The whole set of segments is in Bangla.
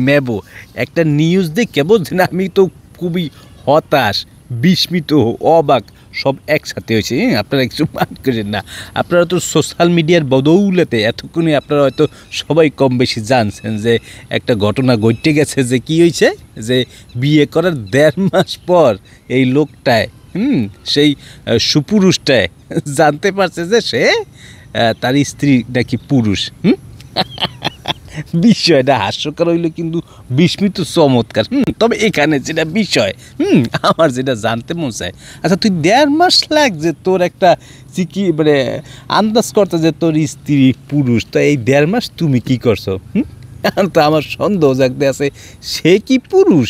মেবো একটা নিউজ দেখে বুঝছেন আমি তো খুবই হতাশ, বিস্মিত, অবাক সব একসাথে হয়েছে। আপনারা কিছু মান করেন না, আপনারা তো সোশ্যাল মিডিয়ার বদৌলতে এতক্ষণে আপনারা হয়তো সবাই কম বেশি জানছেন যে একটা ঘটনা ঘটে গেছে, যে কি হয়েছে, যে বিয়ে করার 1.5 মাস পর এই লোকটায় সেই সুপুরুষটায় জানতে পারছে যে সে তার স্ত্রী নাকি পুরুষ। বিষয়টা হাস্যকর হইলো কিন্তু বিস্মিত চমৎকার। তবে এখানে যেটা বিষয়, আমার যেটা জানতে মন চায়, আচ্ছা তুই 1.5 মাস লাগছে তোর একটা চিকি মানে আন্দাজ করতে যে তোর স্ত্রী পুরুষ, তো এই 1.5 মাস তুমি কি করছো? এখন তো আমার সন্দেহ জাগতে আছে সে কি পুরুষ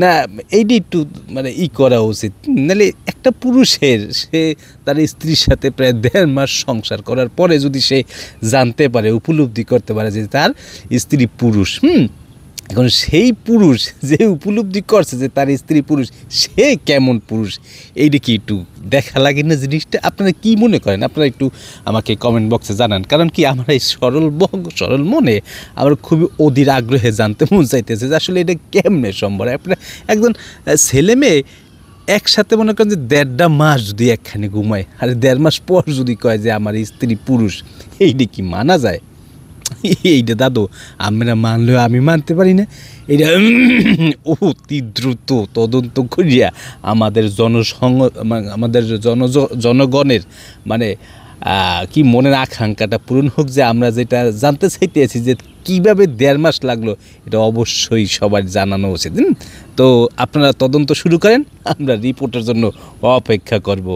না, এইটা একটু মানে করা উচিত। নাহলে একটা পুরুষের সে তার স্ত্রীর সাথে প্রায় 1.5 মাস সংসার করার পরে যদি সে জানতে পারে, উপলব্ধি করতে পারে যে তার স্ত্রী পুরুষ, এখন সেই পুরুষ যে উপলব্ধি করছে যে তার স্ত্রী পুরুষ, সে কেমন পুরুষ, এইটা কি একটু দেখা লাগে না জিনিসটা? আপনারা কি মনে করেন? আপনারা একটু আমাকে কমেন্ট বক্সে জানান। কারণ কি আমার এই সরল মনে আমার খুবই অধীর আগ্রহে জানতে মন চাইতেছে যে আসলে এটা কেমনে সম্ভব। আপনারা একজন ছেলে মেয়ে একসাথে মনে করেন যে 1.5 মাস যদি একখানে ঘুমায়, আর 1.5 মাস পর যদি কয় যে আমার স্ত্রী পুরুষ, এইটা কি মানা যায়? এইটা দাদু আমরা মানলেও আমি মানতে পারি না। এটা অতি দ্রুত তদন্ত করিয়া আমাদের আমাদের জনগণের মানে কি মনের আকাঙ্ক্ষাটা পূরণ হোক, যে আমরা যেটা জানতে চাইতেছি যে কীভাবে 1.5 মাস লাগলো, এটা অবশ্যই সবার জানানো উচিত। তো আপনারা তদন্ত শুরু করেন, আমরা রিপোর্টের জন্য অপেক্ষা করব।